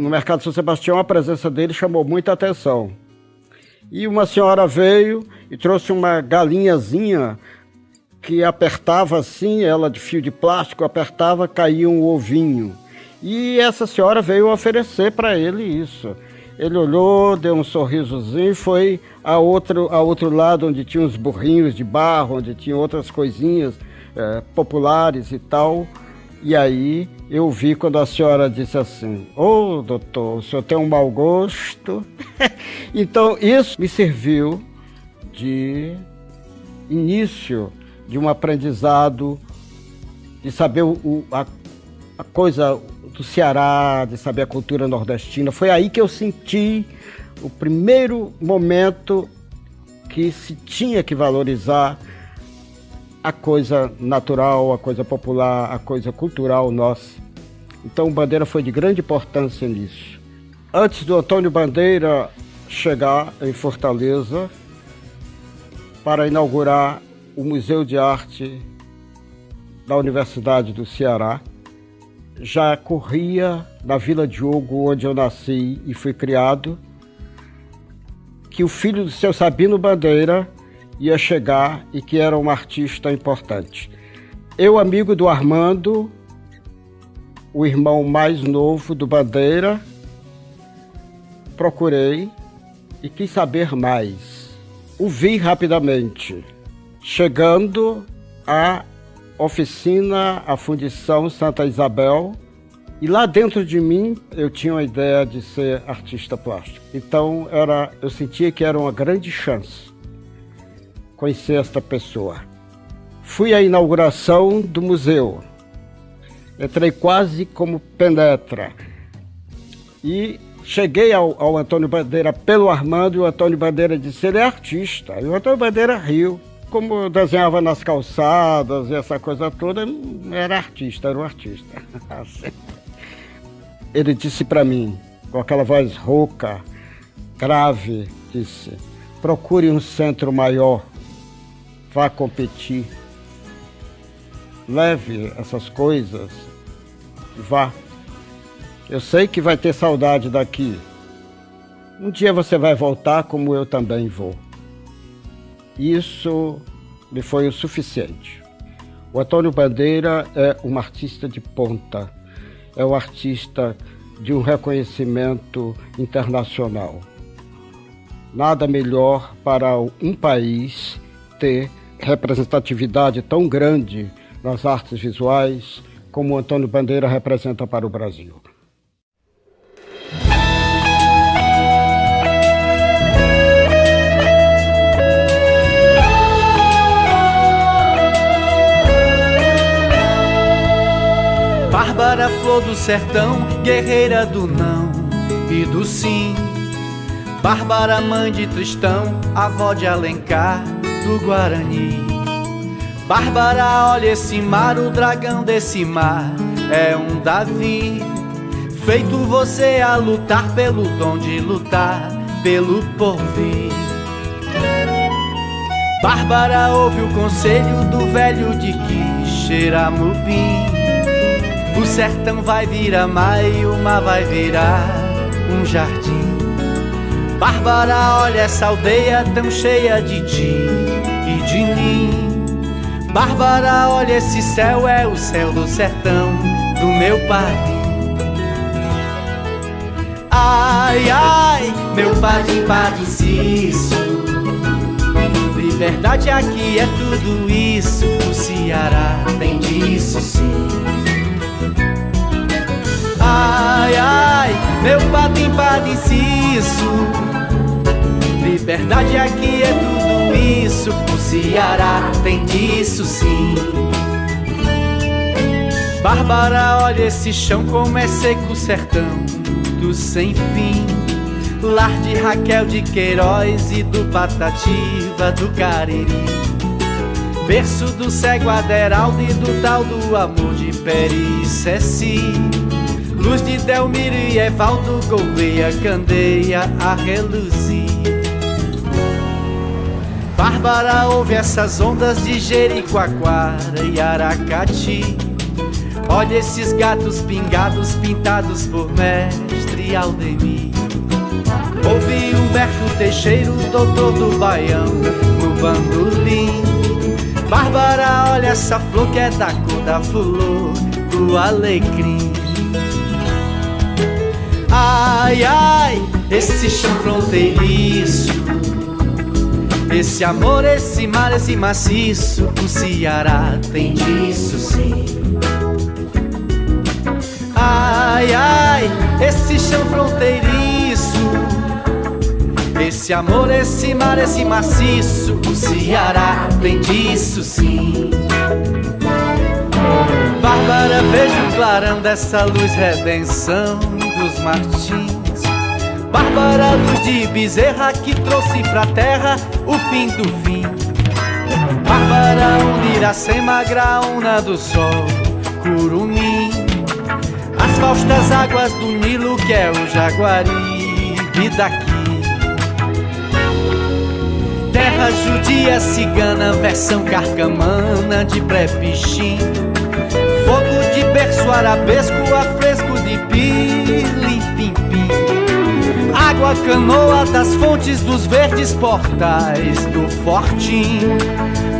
no Mercado São Sebastião, a presença dele chamou muita atenção. E uma senhora veio e trouxe uma galinhazinha que apertava assim, ela de fio de plástico, apertava, caía um ovinho. E essa senhora veio oferecer para ele isso. Ele olhou, deu um sorrisozinho e foi a outro lado, onde tinha uns burrinhos de barro, onde tinha outras coisinhas populares e tal. E aí eu vi quando a senhora disse assim: "Ô, doutor, o senhor tem um mau gosto." Então isso me serviu de início de um aprendizado, de saber a coisa do Ceará, de saber a cultura nordestina. Foi aí que eu senti o primeiro momento que se tinha que valorizar a coisa natural, a coisa popular, a coisa cultural nossa. Então o Bandeira foi de grande importância nisso. Antes do Antônio Bandeira chegar em Fortaleza para inaugurar o Museu de Arte da Universidade do Ceará, já corria na Vila Diogo, onde eu nasci e fui criado, que o filho do seu Sabino Bandeira ia chegar e que era um artista importante. Eu, amigo do Armando, o irmão mais novo do Bandeira, procurei e quis saber mais. O vi rapidamente, chegando à oficina, à Fundição Santa Isabel, e lá dentro de mim eu tinha uma ideia de ser artista plástico. Então eu sentia que era uma grande chance conhecer esta pessoa. Fui à inauguração do museu, entrei quase como penetra e cheguei ao Antônio Bandeira pelo Armando, e o Antônio Bandeira disse: "Ele é artista." E o Antônio Bandeira riu. Como eu desenhava nas calçadas e essa coisa toda, era um artista. Ele disse para mim, com aquela voz rouca, grave, disse: "Procure um centro maior, vá competir, leve essas coisas e vá. Eu sei que vai ter saudade daqui. Um dia você vai voltar, como eu também vou." Isso me foi o suficiente. O Antônio Bandeira é um artista de ponta, é um artista de um reconhecimento internacional. Nada melhor para um país ter representatividade tão grande nas artes visuais como o Antônio Bandeira representa para o Brasil. Bárbara, flor do sertão, guerreira do não e do sim. Bárbara, mãe de Tristão, avó de Alencar, do Guarani. Bárbara, olha esse mar, o dragão desse mar é um Davi. Feito você a lutar pelo dom de lutar, pelo porvir. Bárbara, ouve o conselho do velho de Quixeramobim. O sertão vai virar mar e o mar vai virar um jardim. Bárbara, olha essa aldeia tão cheia de ti e de mim. Bárbara, olha esse céu, é o céu do sertão do meu padim. Ai, ai, meu padim, padiciço. Liberdade aqui é tudo isso, o Ceará tem disso sim. Ai, ai, meu padim, padiciço. Liberdade aqui é tudo isso, o Ceará tem disso sim. Bárbara, olha esse chão como é seco o sertão do sem fim. Lar de Raquel de Queiroz e do Patativa do Cariri. Berço do cego Aderaldo e do tal do amor de Peri Ceci. Luz de Delmiro e Evaldo, Gouveia, Candeia a reluzir. Bárbara, ouve essas ondas de Jericoacoara e Aracati. Olha esses gatos pingados pintados por mestre Aldemir. Ouvi Humberto Teixeira, doutor do Baião, no bandolim. Bárbara, olha essa flor que é da cor da flor do alecrim. Ai, ai, esse chão fronteiriço, esse amor, esse mar, esse maciço, o Ceará tem disso sim. Ai, ai, esse chão fronteiriço, esse amor, esse mar, esse maciço, o Ceará tem disso sim. Bárbara, veja o clarão dessa luz, redenção dos Martins. Bárbara, luz de Bezerra que trouxe pra terra o fim do fim. Bárbara, Iracema, Graúna do Sol, Curumim. As faustas águas do Nilo que é o Jaguaribe daqui. Terra judia cigana, versão carcamana de pré-pichim. Fogo de berço arabesco, afresco de pilim-pim-pim. Água canoa das fontes dos verdes portais do Fortim.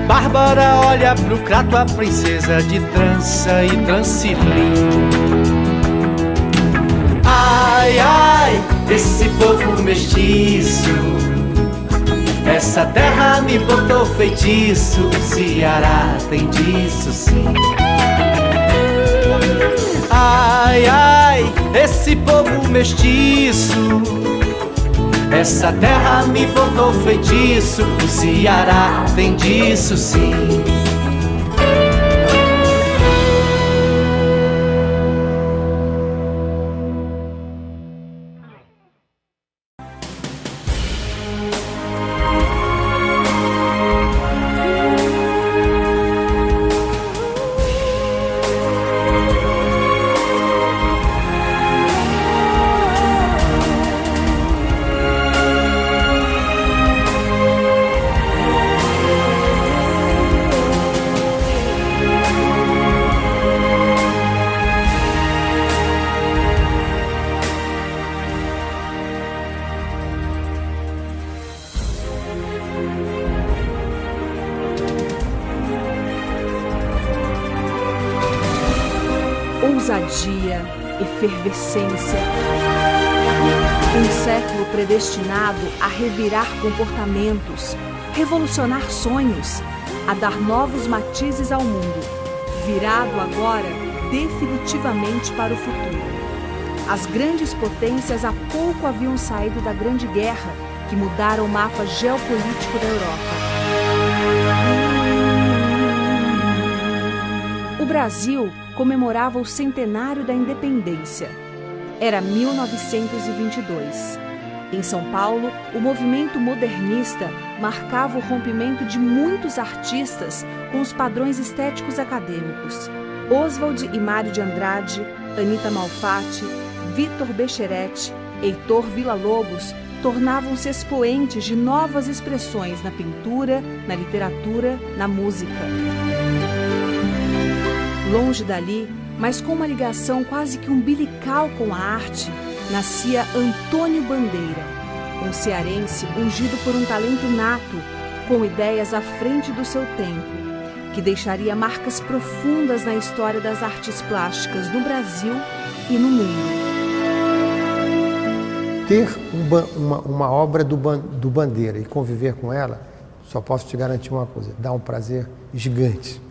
Bárbara olha pro Crato, a princesa de trança e Trancilim. Ai, ai, esse povo mestiço, essa terra me botou feitiço, o Ceará tem disso sim. Ai, ai, esse povo mestiço, essa terra me botou feitiço, o Ceará tem disso sim. Ousadia, efervescência. Um século predestinado a revirar comportamentos, revolucionar sonhos, a dar novos matizes ao mundo, virado agora definitivamente para o futuro. As grandes potências há pouco haviam saído da Grande Guerra, que mudaram o mapa geopolítico da Europa. O Brasil comemorava o centenário da independência. Era 1922. Em São Paulo, o movimento modernista marcava o rompimento de muitos artistas com os padrões estéticos acadêmicos. Oswald e Mário de Andrade, Anita Malfatti, Vitor Becheretti, Heitor Villa-Lobos tornavam-se expoentes de novas expressões na pintura, na literatura, na música. Longe dali, mas com uma ligação quase que umbilical com a arte, nascia Antônio Bandeira, um cearense ungido por um talento nato, com ideias à frente do seu tempo, que deixaria marcas profundas na história das artes plásticas no Brasil e no mundo. Ter uma obra do Bandeira e conviver com ela, só posso te garantir uma coisa, dá um prazer gigante,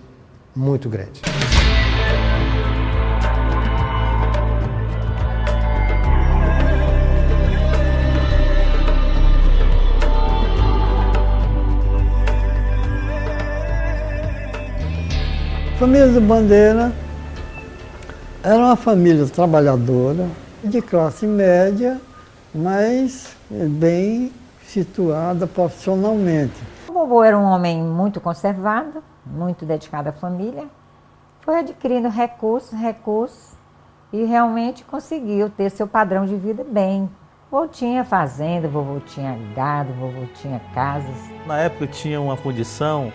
muito grande. A família do Bandeira era uma família trabalhadora, de classe média, mas bem situada profissionalmente. O vovô era um homem muito conservado, muito dedicado à família, foi adquirindo recursos e realmente conseguiu ter seu padrão de vida bem. Vovô tinha fazenda, vovô tinha gado, vovô tinha casas. Na época tinha uma condição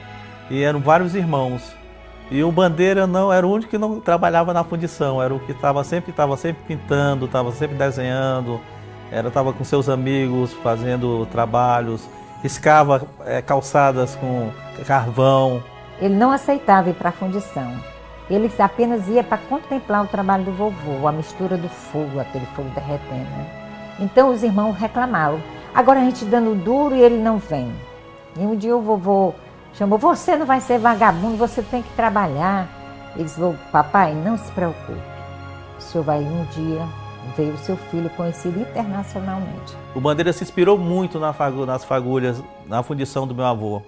e eram vários irmãos. E o Bandeira não era o único que não trabalhava na fundição, era o que estava sempre pintando, estava sempre desenhando, estava com seus amigos fazendo trabalhos, riscava calçadas com carvão. Ele não aceitava ir para a fundição, ele apenas ia para contemplar o trabalho do vovô, a mistura do fogo, aquele fogo derretendo, né? Então os irmãos reclamavam, agora a gente dando duro e ele não vem. E um dia o vovô chamou, você não vai ser vagabundo, você tem que trabalhar. Ele disse, papai, não se preocupe, o senhor vai um dia ver o seu filho conhecido internacionalmente. O Bandeira se inspirou muito nas fagulhas, na fundição do meu avô.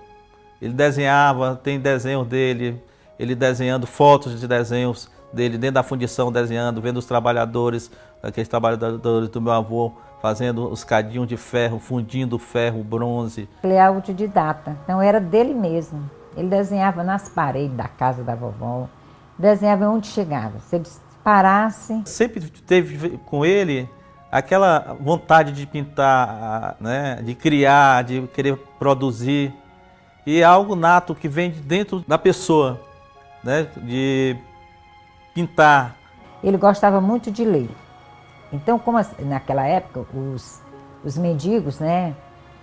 Ele desenhava, tem desenhos dele, ele desenhando fotos de desenhos dele dentro da fundição, desenhando, vendo os trabalhadores, aqueles trabalhadores do meu avô, fazendo os cadinhos de ferro, fundindo ferro, bronze. Ele é autodidata, então era dele mesmo. Ele desenhava nas paredes da casa da vovó, desenhava onde chegava. Se ele parasse... Sempre teve com ele aquela vontade de pintar, né, de criar, de querer produzir. E é algo nato que vem de dentro da pessoa, né, de pintar. Ele gostava muito de ler. Então, como naquela época os mendigos, né,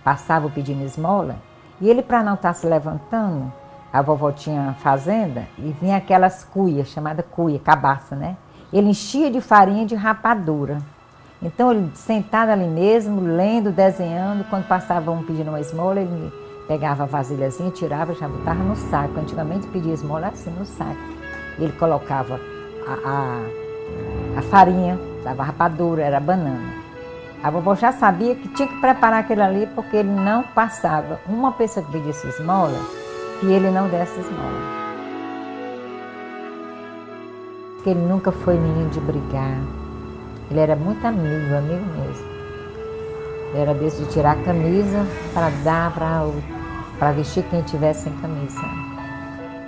passavam pedindo esmola, e ele, para não estar se levantando, a vovó tinha fazenda e vinha aquelas cuias, chamada cuia, cabaça, né? Ele enchia de farinha de rapadura. Então, ele sentado ali mesmo, lendo, desenhando, quando passava um pedindo uma esmola, ele pegava a vasilhazinha, tirava, já botava no saco. Antigamente pedia esmola assim, no saco. Ele colocava a farinha, dava rapadura, era banana. A vovó já sabia que tinha que preparar aquilo ali, porque ele não passava uma pessoa que pedisse esmola que ele não desse esmola. Porque ele nunca foi menino de brigar. Ele era muito amigo mesmo. Ele era desse de tirar a camisa para dar para vestir quem tivesse sem camisa.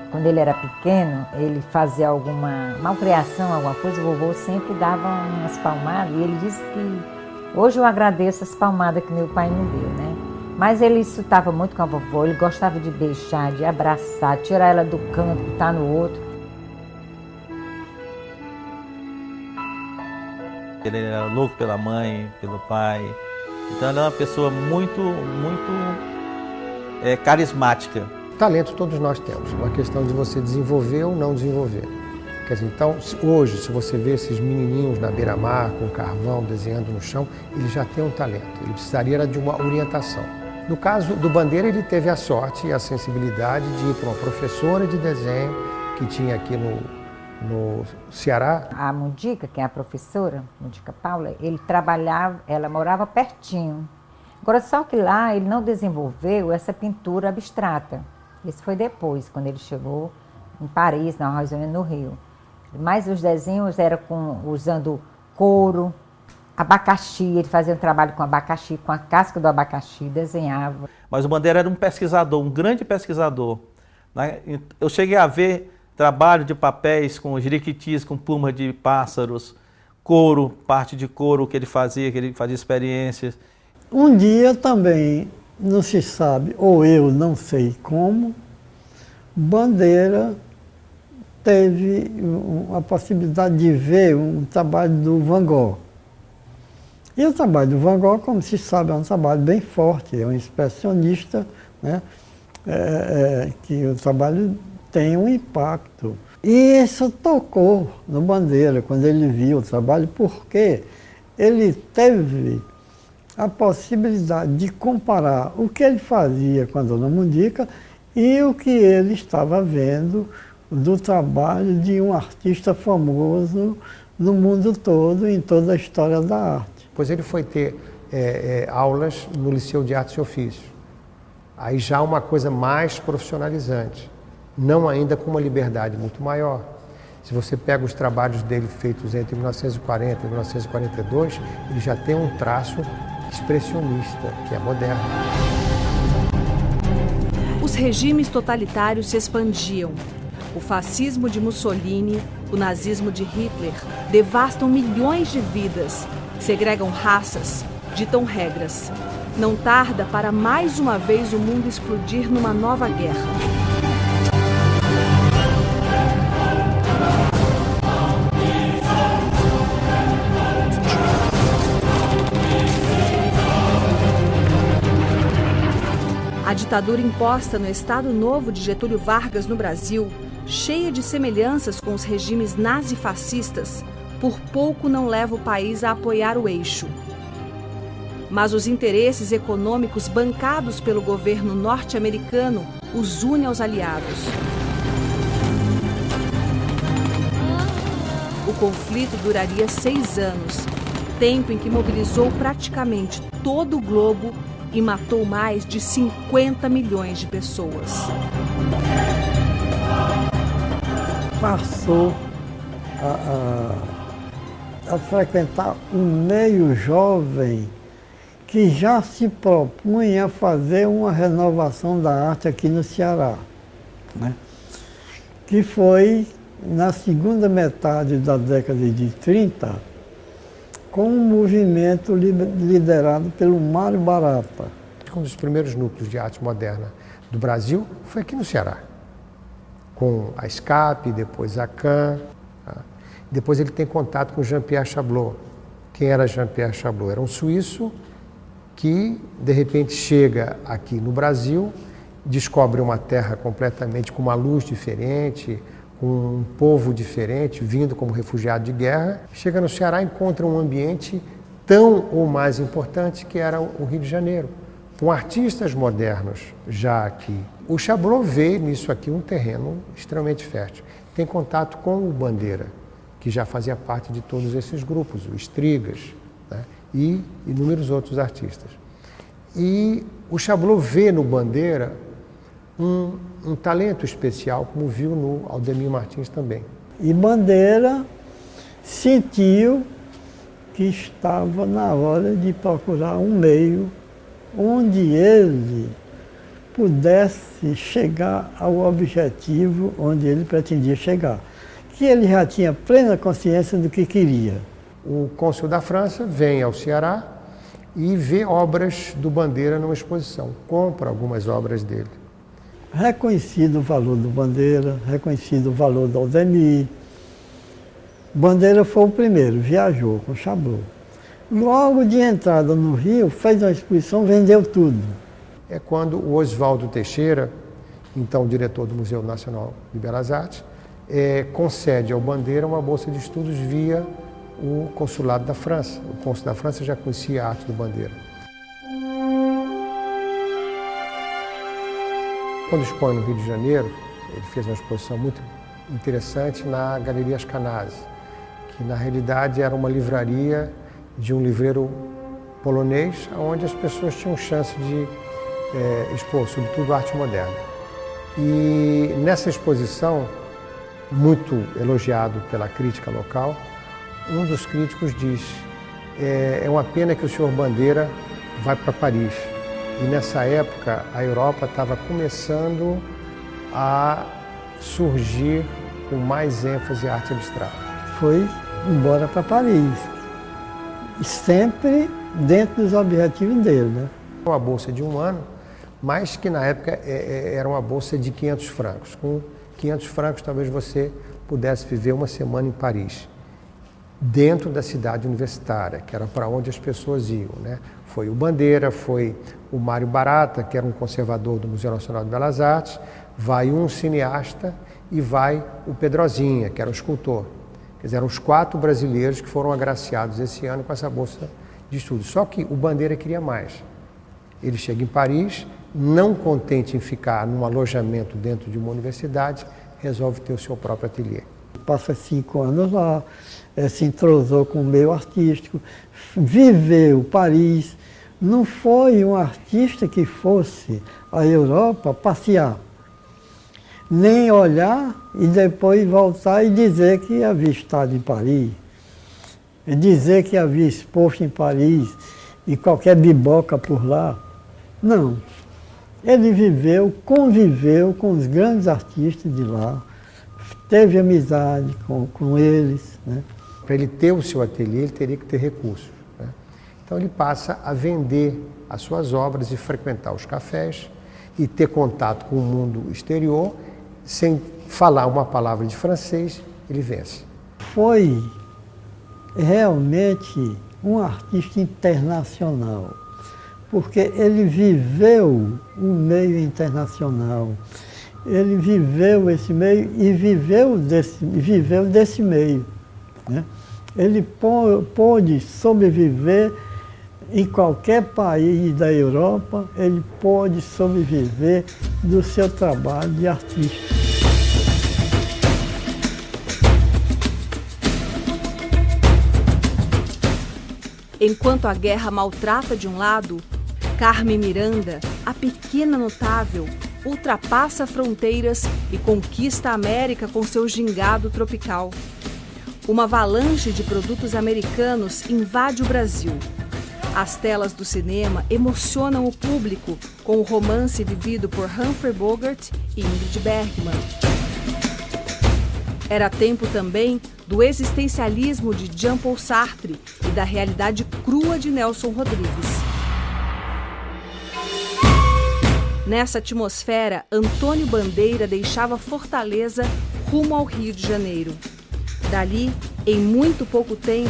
Quando ele era pequeno, ele fazia alguma malcriação, alguma coisa, o vovô sempre dava umas palmadas e ele disse que hoje eu agradeço as palmadas que meu pai me deu, né? Mas ele estava muito com a vovó, ele gostava de beijar, de abraçar, tirar ela do canto, botar no outro. Ele era louco pela mãe, pelo pai, então ele é uma pessoa muito carismática. Talento todos nós temos, uma questão de você desenvolver ou não desenvolver. Quer dizer, então, hoje, se você vê esses menininhos na beira-mar, com carvão, desenhando no chão, ele já tem um talento, ele precisaria de uma orientação. No caso do Bandeira, ele teve a sorte e a sensibilidade de ir para uma professora de desenho que tinha aqui no Ceará. A Mundica, que é a professora, Mundica Paula, ele trabalhava, ela morava pertinho. Agora, só que lá ele não desenvolveu essa pintura abstrata. Isso foi depois, quando ele chegou em Paris, na Rosane, no Rio. Mas os desenhos eram usando couro, abacaxi, ele fazia um trabalho com abacaxi, com a casca do abacaxi, desenhava. Mas o Bandeira era um pesquisador, um grande pesquisador. Eu cheguei a ver trabalho de papéis com jiriquitis, com plumas de pássaros, couro, parte de couro que ele fazia experiências. Um dia também, não se sabe, ou eu não sei como, Bandeira teve a possibilidade de ver um trabalho do Van Gogh. E o trabalho do Van Gogh, como se sabe, é um trabalho bem forte, é um expressionista, né? Que o trabalho tem um impacto. E isso tocou no Bandeira, quando ele viu o trabalho, porque ele teve a possibilidade de comparar o que ele fazia com a Dona Mundica e o que ele estava vendo do trabalho de um artista famoso no mundo todo, em toda a história da arte. Pois ele foi ter aulas no Liceu de Artes e Ofícios. Aí já uma coisa mais profissionalizante, não ainda com uma liberdade muito maior. Se você pega os trabalhos dele feitos entre 1940 e 1942, ele já tem um traço expressionista, que é moderno. Os regimes totalitários se expandiam. O fascismo de Mussolini, o nazismo de Hitler devastam milhões de vidas, segregam raças, ditam regras. Não tarda para mais uma vez o mundo explodir numa nova guerra. ditadura imposta no Estado Novo de Getúlio Vargas no Brasil, cheia de semelhanças com os regimes nazifascistas, por pouco não leva o país a apoiar o eixo. Mas os interesses econômicos bancados pelo governo norte-americano os unem aos aliados. O conflito duraria 6 anos, tempo em que mobilizou praticamente todo o globo e matou mais de 50 milhões de pessoas. Passou a frequentar um meio jovem que já se propunha a fazer uma renovação da arte aqui no Ceará, né? Que foi na segunda metade da década de 30, com um movimento liderado pelo Mário Barata. Um dos primeiros núcleos de arte moderna do Brasil foi aqui no Ceará, com a SCAP, depois a CAN. Depois ele tem contato com Jean-Pierre Chablot. Quem era Jean-Pierre Chablot? Era um suíço que, de repente, chega aqui no Brasil, descobre uma terra completamente com uma luz diferente, com um povo diferente, vindo como refugiado de guerra. Chega no Ceará e encontra um ambiente tão ou mais importante que era o Rio de Janeiro, com artistas modernos já aqui. O Chablot vê nisso aqui um terreno extremamente fértil. Tem contato com o Bandeira, que já fazia parte de todos esses grupos, o Estrigas, né? E inúmeros outros artistas. E o Chablot vê no Bandeira um talento especial, como viu no Aldemir Martins também. E Bandeira sentiu que estava na hora de procurar um meio onde ele pudesse chegar ao objetivo onde ele pretendia chegar, que ele já tinha plena consciência do que queria. O cônsul da França vem ao Ceará e vê obras do Bandeira numa exposição, compra algumas obras dele. Reconhecido o valor do Bandeira, reconhecido o valor do Aldemir. Bandeira foi o primeiro, viajou com Chablot. Logo de entrada no Rio, fez uma exposição, vendeu tudo. É quando o Oswaldo Teixeira, então diretor do Museu Nacional de Belas Artes, concede ao Bandeira uma bolsa de estudos via o consulado da França. O cônsul da França já conhecia a arte do Bandeira. Quando expõe no Rio de Janeiro, ele fez uma exposição muito interessante na Galeria Ascanaz, que na realidade era uma livraria de um livreiro polonês, onde as pessoas tinham chance de expor, sobretudo, arte moderna. E nessa exposição, muito elogiado pela crítica local, um dos críticos diz: é uma pena que o senhor Bandeira vai para Paris. E nessa época a Europa estava começando a surgir com mais ênfase a arte abstrata. Foi embora para Paris, sempre dentro dos objetivos dele, né? Uma bolsa de 1 ano, mas que na época era uma bolsa de 500 francos. Com 500 francos talvez você pudesse viver uma semana em Paris, dentro da cidade universitária, que era para onde as pessoas iam, né? Foi o Bandeira, foi o Mário Barata, que era um conservador do Museu Nacional de Belas Artes, vai um cineasta e vai o Pedrozinha, que era um escultor. Quer dizer, eram os 4 brasileiros que foram agraciados esse ano com essa bolsa de estudos. Só que o Bandeira queria mais. Ele chega em Paris, não contente em ficar num alojamento dentro de uma universidade, resolve ter o seu próprio ateliê. Passa 5 anos lá, se entrosou com o meio artístico, viveu Paris. Não foi um artista que fosse à Europa passear, nem olhar e depois voltar e dizer que havia estado em Paris, dizer que havia exposto em Paris e qualquer biboca por lá. Não. Ele viveu, conviveu com os grandes artistas de lá, teve amizade com eles, né? Para ele ter o seu ateliê, ele teria que ter recursos, né? Então ele passa a vender as suas obras e frequentar os cafés e ter contato com o mundo exterior, sem falar uma palavra de francês, ele vence. Foi realmente um artista internacional, porque ele viveu o meio internacional, ele viveu esse meio e viveu desse meio, né? Ele pôde sobreviver em qualquer país da Europa, ele pôde sobreviver do seu trabalho de artista. Enquanto a guerra maltrata de um lado, Carmen Miranda, a pequena notável, ultrapassa fronteiras e conquista a América com seu gingado tropical. Uma avalanche de produtos americanos invade o Brasil. As telas do cinema emocionam o público com o romance vivido por Humphrey Bogart e Ingrid Bergman. Era tempo também do existencialismo de Jean-Paul Sartre e da realidade crua de Nelson Rodrigues. Nessa atmosfera, Antônio Bandeira deixava Fortaleza rumo ao Rio de Janeiro. Dali, em muito pouco tempo,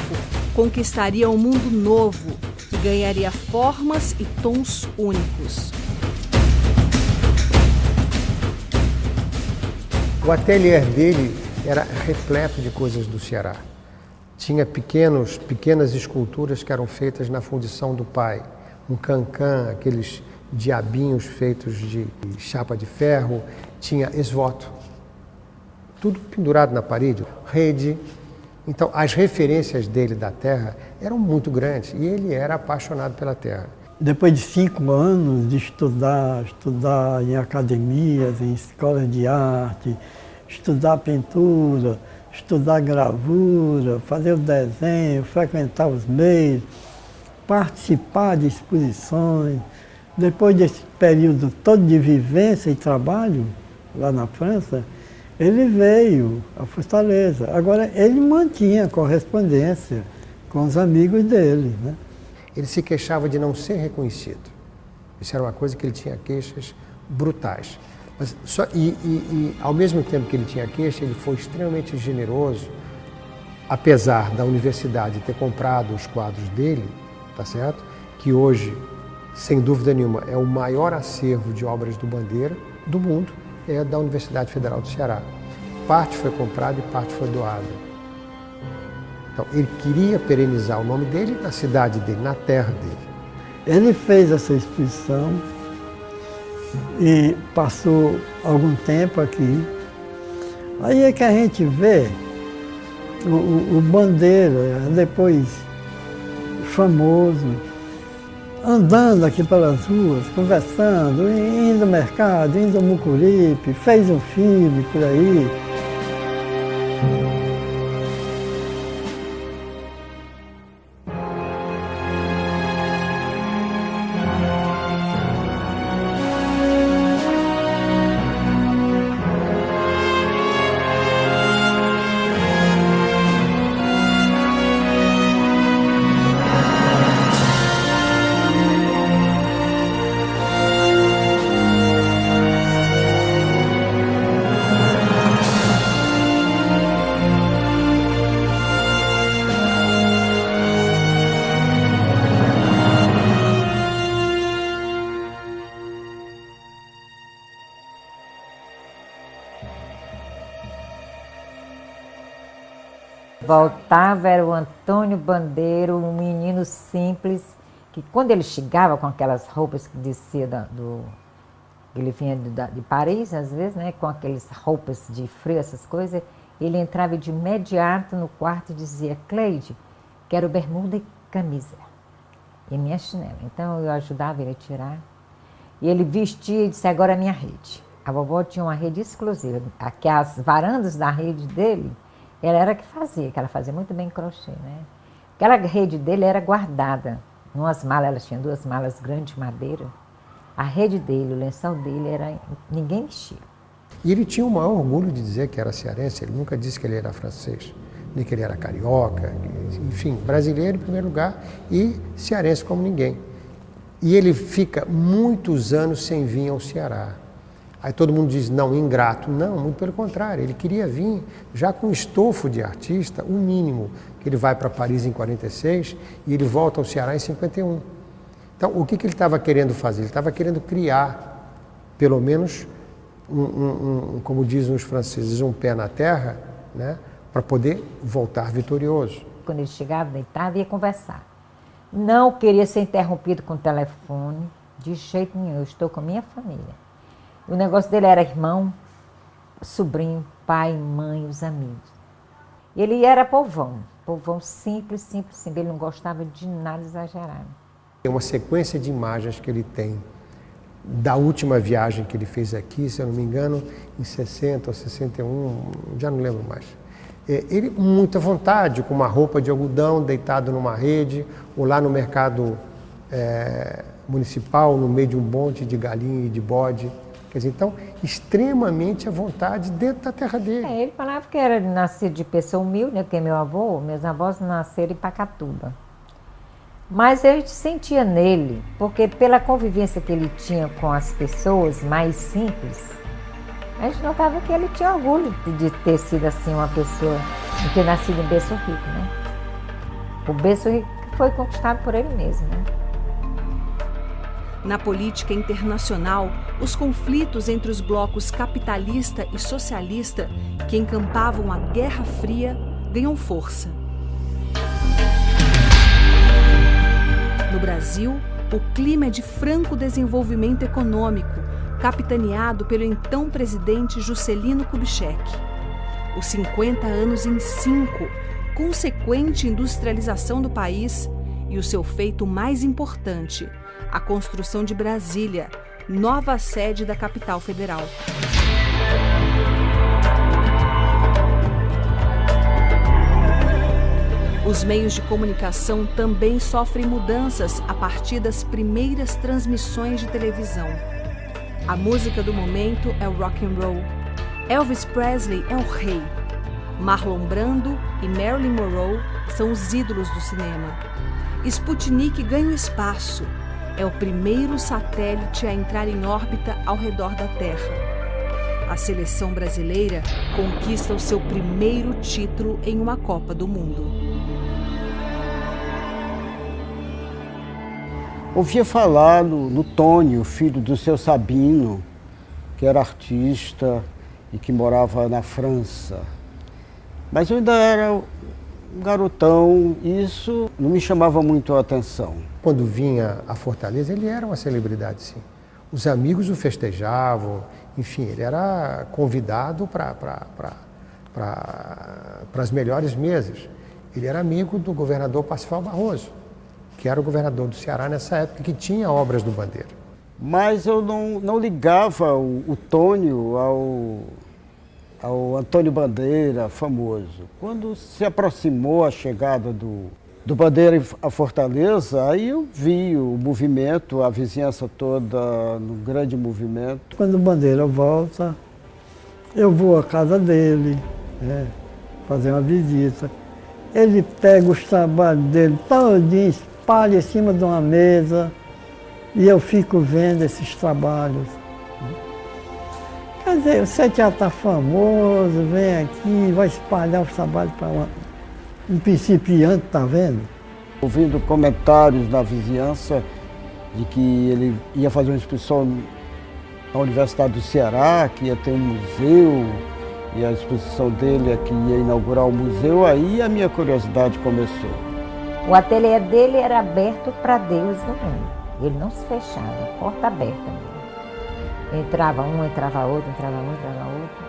conquistaria um mundo novo, que ganharia formas e tons únicos. O ateliê dele era repleto de coisas do Ceará. Tinha pequenas esculturas que eram feitas na fundição do pai. Um cancã, aqueles diabinhos feitos de chapa de ferro. Tinha esvoto. Tudo pendurado na parede. Rede. Então, as referências dele da terra eram muito grandes e ele era apaixonado pela terra. Depois de 5 anos de estudar em academias, em escolas de arte, estudar pintura, estudar gravura, fazer o desenho, frequentar os meios, participar de exposições. Depois desse período todo de vivência e trabalho lá na França, ele veio a Fortaleza. Agora, ele mantinha correspondência com os amigos dele, né? Ele se queixava de não ser reconhecido. Isso era uma coisa que ele tinha queixas brutais. Mas ao mesmo tempo que ele tinha queixa, ele foi extremamente generoso, apesar da universidade ter comprado os quadros dele, tá certo? Que hoje, sem dúvida nenhuma, é o maior acervo de obras do Bandeira do mundo, é da Universidade Federal do Ceará. Parte foi comprada e parte foi doada. Então, ele queria perenizar o nome dele na cidade dele, na terra dele. Ele fez essa exposição e passou algum tempo aqui. Aí é que a gente vê o Bandeira, depois famoso, andando aqui pelas ruas, conversando, indo ao mercado, indo ao Mucuripe, fez um filme por aí. Voltava, era o Antônio Bandeira, um menino simples, que quando ele chegava com aquelas roupas que descia ele vinha de Paris, às vezes, né, com aquelas roupas de frio, essas coisas, ele entrava de imediato no quarto e dizia: Cleide, quero bermuda e camisa, e minha chinela. Então eu ajudava ele a tirar, e ele vestia e disse: agora é minha rede. A vovó tinha uma rede exclusiva, aqui as varandas da rede dele, ela era que fazia, que ela fazia muito bem crochê, né? Aquela rede dele era guardada numas malas, ela tinha 2 malas grandes de madeira. A rede dele, o lençol dele, ninguém mexia. E ele tinha o maior orgulho de dizer que era cearense, ele nunca disse que ele era francês, nem que ele era carioca, enfim, brasileiro em primeiro lugar e cearense como ninguém. E ele fica muitos anos sem vir ao Ceará. Aí todo mundo diz: não, ingrato. Não, muito pelo contrário, ele queria vir já com estofo de artista, o mínimo, que ele vai para Paris em 46 e ele volta ao Ceará em 51. Então, o que ele estava querendo fazer? Ele estava querendo criar, pelo menos, como dizem os franceses, um pé na terra, né, para poder voltar vitorioso. Quando ele chegava, deitava e ia conversar. Não queria ser interrompido com o telefone, de jeito nenhum. Eu estou com a minha família. O negócio dele era irmão, sobrinho, pai, mãe, os amigos. Ele era povão simples, simples, simples. Ele não gostava de nada exagerado. Tem uma sequência de imagens que ele tem da última viagem que ele fez aqui, se eu não me engano, em 60 ou 61, já não lembro mais. Ele, muita vontade, com uma roupa de algodão, deitado numa rede, ou lá no mercado municipal, no meio de um monte de galinha e de bode. Quer dizer, então, extremamente à vontade dentro da terra dele. Ele falava que era nascido de pessoa humilde, né, porque meus avós nasceram em Pacatuba. Mas eu sentia nele, porque pela convivência que ele tinha com as pessoas mais simples, a gente notava que ele tinha orgulho de ter sido assim uma pessoa, de ter nascido em berço rico, né? O berço rico foi conquistado por ele mesmo, né? Na política internacional, os conflitos entre os blocos capitalista e socialista que encampavam a Guerra Fria ganham força. No Brasil, o clima é de franco desenvolvimento econômico, capitaneado pelo então presidente Juscelino Kubitschek. Os 50 anos em 5, consequente industrialização do país e o seu feito mais importante, a construção de Brasília, nova sede da capital federal. Os meios de comunicação também sofrem mudanças a partir das primeiras transmissões de televisão. A música do momento é o rock and roll. Elvis Presley é o rei. Marlon Brando e Marilyn Monroe são os ídolos do cinema. Sputnik ganha o espaço. É o primeiro satélite a entrar em órbita ao redor da Terra. A seleção brasileira conquista o seu primeiro título em uma Copa do Mundo. Ouvia falar no Tônio, filho do seu Sabino, que era artista e que morava na França. Mas eu ainda era um garotão, e isso não me chamava muito a atenção. Quando vinha a Fortaleza, ele era uma celebridade, sim. Os amigos o festejavam, enfim, ele era convidado para as melhores mesas. Ele era amigo do governador Parsifal Barroso, que era o governador do Ceará nessa época, que tinha obras do Bandeira. Mas eu não ligava o Tônio ao Antônio Bandeira, famoso. Quando se aproximou a chegada do Bandeira à Fortaleza, aí eu vi o movimento, a vizinhança toda no grande movimento. Quando o Bandeira volta, eu vou à casa dele, fazer uma visita. Ele pega os trabalhos dele todinho, espalha em cima de uma mesa, e eu fico vendo esses trabalhos. Quer dizer, você já está famoso, vem aqui, vai espalhar os trabalhos para um principiante, tá vendo? Ouvindo comentários na vizinhança de que ele ia fazer uma exposição na Universidade do Ceará, que ia ter um museu, e a exposição dele é que ia inaugurar o museu, aí a minha curiosidade começou. O ateliê dele era aberto para Deus e o mundo. Ele não se fechava, porta aberta mesmo. Entrava um, entrava outro, entrava um, entrava outro.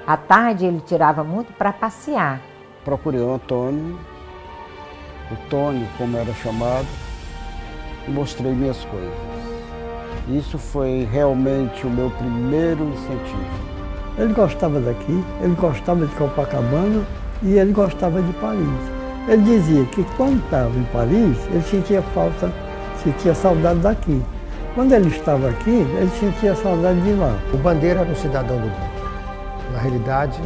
À tarde ele tirava muito para passear. Procurei o Tônio, como era chamado, e mostrei minhas coisas. Isso foi realmente o meu primeiro incentivo. Ele gostava daqui, ele gostava de Copacabana e ele gostava de Paris. Ele dizia que quando estava em Paris, ele sentia saudade daqui. Quando ele estava aqui, ele sentia saudade de lá. O Bandeira era um cidadão do mundo. Na realidade,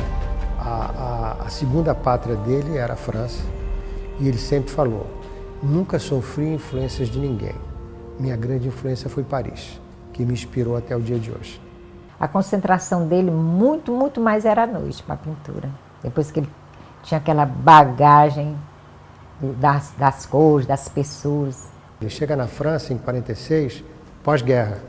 a segunda pátria dele era a França. E ele sempre falou, nunca sofri influências de ninguém. Minha grande influência foi Paris, que me inspirou até o dia de hoje. A concentração dele muito, muito mais era à noite para a pintura. Depois que ele tinha aquela bagagem das cores, das pessoas. Ele chega na França em 46, pós-guerra,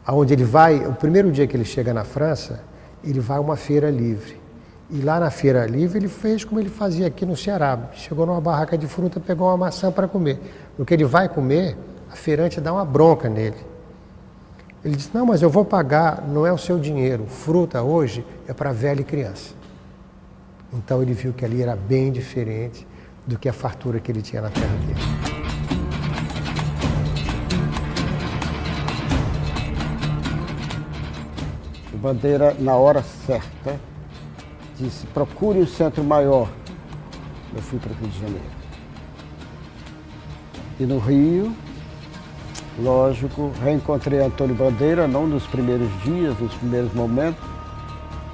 aonde ele vai, o primeiro dia que ele chega na França, ele vai a uma feira livre. E lá na feira livre ele fez como ele fazia aqui no Ceará. Chegou numa barraca de fruta, pegou uma maçã para comer. No que ele vai comer, a feirante dá uma bronca nele. Ele diz, não, mas eu vou pagar, não é o seu dinheiro. Fruta hoje é para velha e criança. Então ele viu que ali era bem diferente do que a fartura que ele tinha na terra dele. O Bandeira, na hora certa, disse, procure um centro maior. Eu fui para o Rio de Janeiro. E no Rio, lógico, reencontrei Antônio Bandeira, não nos primeiros dias, nos primeiros momentos,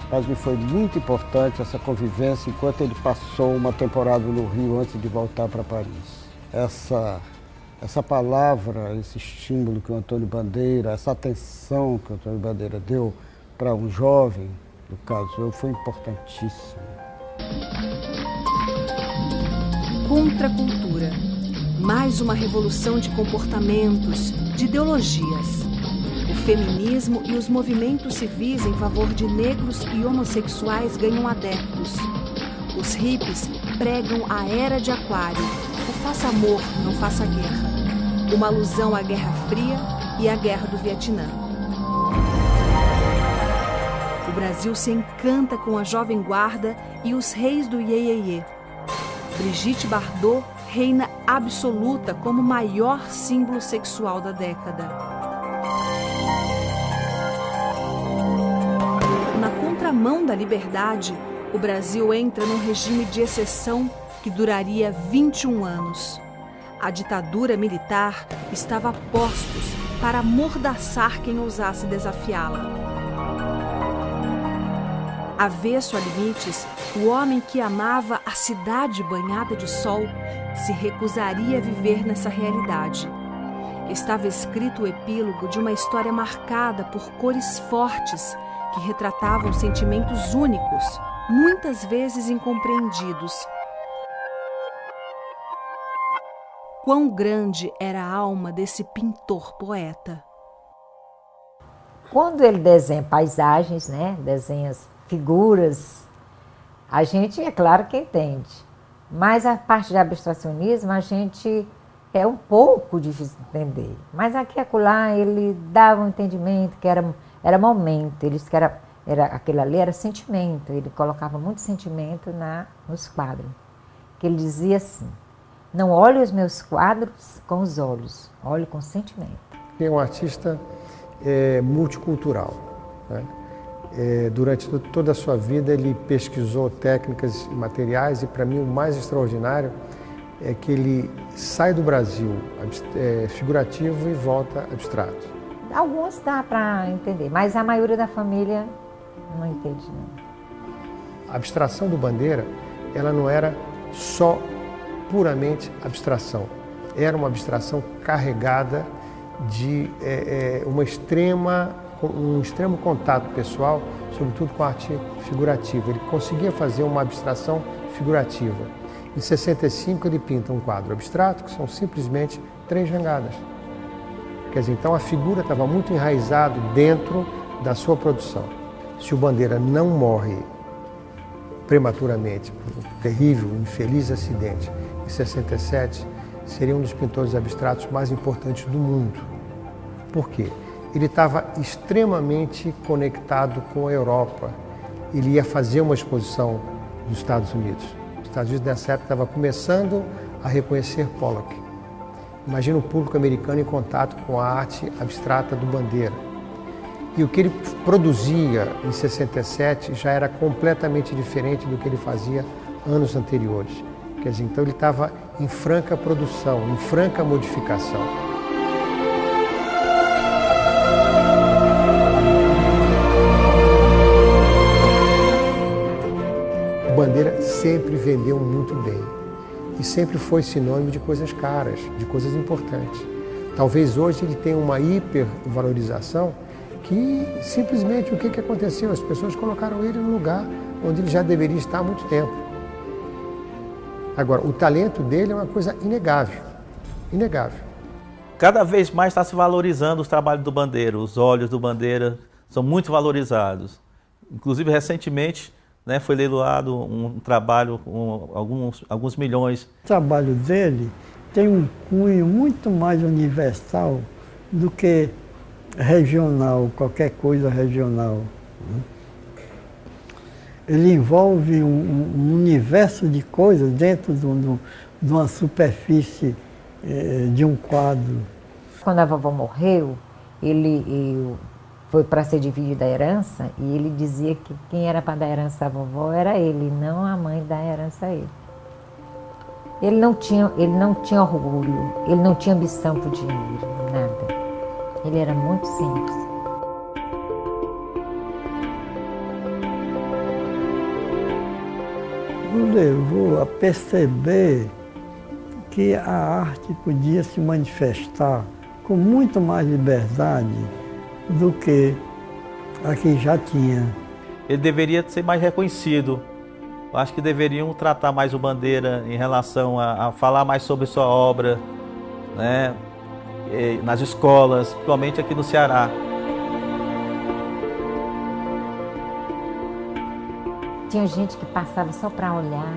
mas me foi muito importante essa convivência enquanto ele passou uma temporada no Rio antes de voltar para Paris. Essa palavra, esse estímulo que o Antônio Bandeira, essa atenção que o Antônio Bandeira deu para um jovem, no caso eu, foi importantíssimo. Contra a cultura. Mais uma revolução de comportamentos, de ideologias. O feminismo e os movimentos civis em favor de negros e homossexuais ganham adeptos. Os hippies pregam a era de Aquário, o faça amor, não faça guerra. Uma alusão à Guerra Fria e à Guerra do Vietnã. O Brasil se encanta com a Jovem Guarda e os reis do Iê, Iê, Iê. Brigitte Bardot reina absoluta como maior símbolo sexual da década. Na contramão da liberdade, o Brasil entra num regime de exceção que duraria 21 anos. A ditadura militar estava a postos para amordaçar quem ousasse desafiá-la. Avesso a limites, o homem que amava a cidade banhada de sol se recusaria a viver nessa realidade. Estava escrito o epílogo de uma história marcada por cores fortes que retratavam sentimentos únicos, muitas vezes incompreendidos. Quão grande era a alma desse pintor-poeta. Quando ele desenha paisagens, desenha figuras, a gente, é claro que entende. Mas a parte de abstracionismo, a gente é um pouco difícil de entender. Mas aqui e acolá ele dava um entendimento que era momento, ele disse que aquilo ali era sentimento, ele colocava muito sentimento nos quadros. Que ele dizia assim, não olhe os meus quadros com os olhos, olhe com sentimento. É um artista multicultural, né? Durante toda a sua vida ele pesquisou técnicas e materiais e para mim o mais extraordinário é que ele sai do Brasil figurativo e volta abstrato. Alguns dá para entender, mas a maioria da família não entende não. A abstração do Bandeira, ela não era só puramente abstração, era uma abstração carregada de um extremo contato pessoal, sobretudo com a arte figurativa. Ele conseguia fazer uma abstração figurativa. Em 65 ele pinta um quadro abstrato, que são simplesmente 3 jangadas. Quer dizer, então a figura estava muito enraizada dentro da sua produção. Se o Bandeira não morre prematuramente, por um terrível, infeliz acidente, em 67, seria um dos pintores abstratos mais importantes do mundo. Por quê? Ele estava extremamente conectado com a Europa. Ele ia fazer uma exposição nos Estados Unidos. Os Estados Unidos, nessa época, estava começando a reconhecer Pollock. Imagina o público americano em contato com a arte abstrata do Bandeira. E o que ele produzia em 67 já era completamente diferente do que ele fazia anos anteriores. Quer dizer, então ele estava em franca produção, em franca modificação. Bandeira sempre vendeu muito bem e sempre foi sinônimo de coisas caras, de coisas importantes. Talvez hoje ele tenha uma hipervalorização que simplesmente o que aconteceu? As pessoas colocaram ele no lugar onde ele já deveria estar há muito tempo. Agora, o talento dele é uma coisa inegável. inegável. Cada vez mais está se valorizando os trabalhos do Bandeira, os óleos do Bandeira são muito valorizados. Inclusive, recentemente, né, foi leiloado um trabalho com alguns milhões. O trabalho dele tem um cunho muito mais universal do que regional, qualquer coisa regional. Ele envolve um universo de coisas dentro de uma superfície de um quadro. Quando a vovó morreu, ele foi para ser dividida a herança e ele dizia que quem era para dar herança à vovó era ele, não a mãe dar herança a ele. Ele não tinha orgulho, ele não tinha ambição por dinheiro, nada. Ele era muito simples. Nos levou a perceber que a arte podia se manifestar com muito mais liberdade do que a que já tinha. Ele deveria ser mais reconhecido. Eu acho que deveriam tratar mais o Bandeira em relação a falar mais sobre sua obra, né, nas escolas, principalmente aqui no Ceará. Tinha gente que passava só para olhar.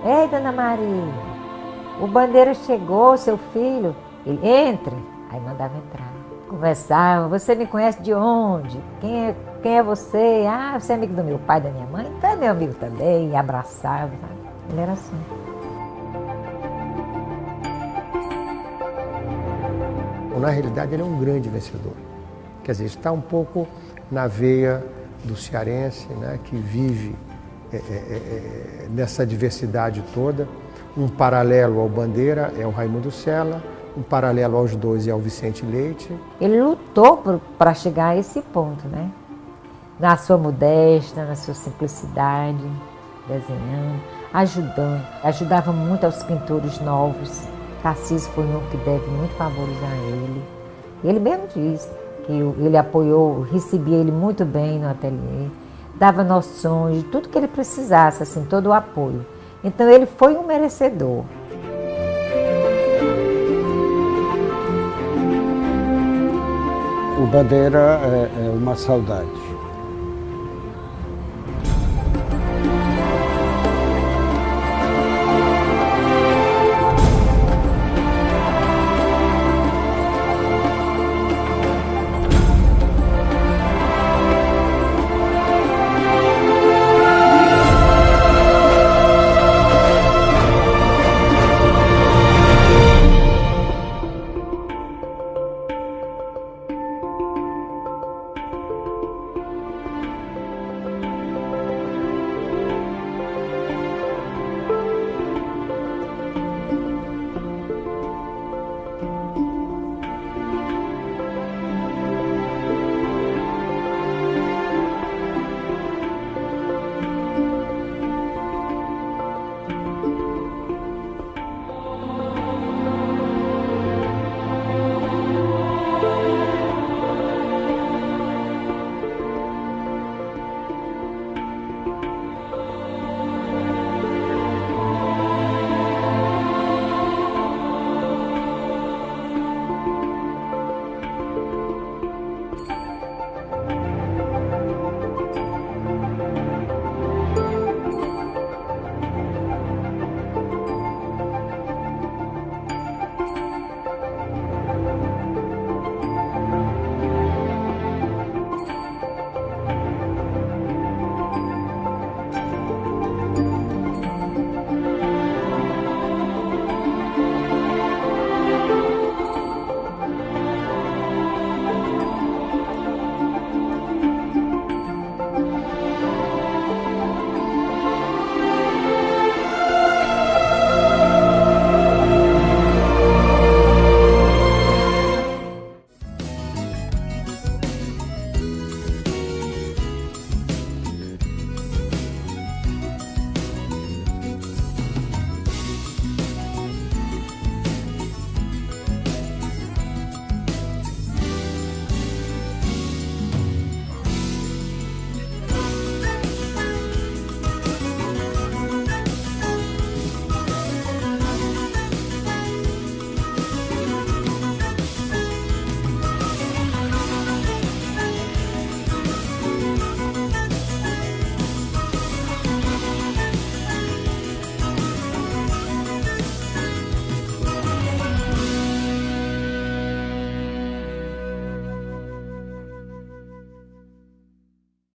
Ei, Dona Maria, o Bandeira chegou, seu filho. Ele, entre. Aí mandava entrar. Conversava, você me conhece de onde? Quem é você? Ah, você é amigo do meu pai, da minha mãe? Então é meu amigo também. E abraçava, sabe? Ele era assim. Na realidade, ele é um grande vencedor. Quer dizer, está um pouco na veia do cearense, né, que vive nessa diversidade toda. Um paralelo ao Bandeira é o Raimundo Sela, um paralelo aos dois é o Vicente Leite. Ele lutou para chegar a esse ponto, né? Na sua modéstia, na sua simplicidade, desenhando, ajudando. Ajudava muito aos pintores novos. Tarcísio foi um que deve muito valorizar ele. Ele mesmo disse que ele apoiou, recebia ele muito bem no ateliê, dava noções de tudo que ele precisasse, assim, todo o apoio. Então ele foi um merecedor. O Bandeira é uma saudade.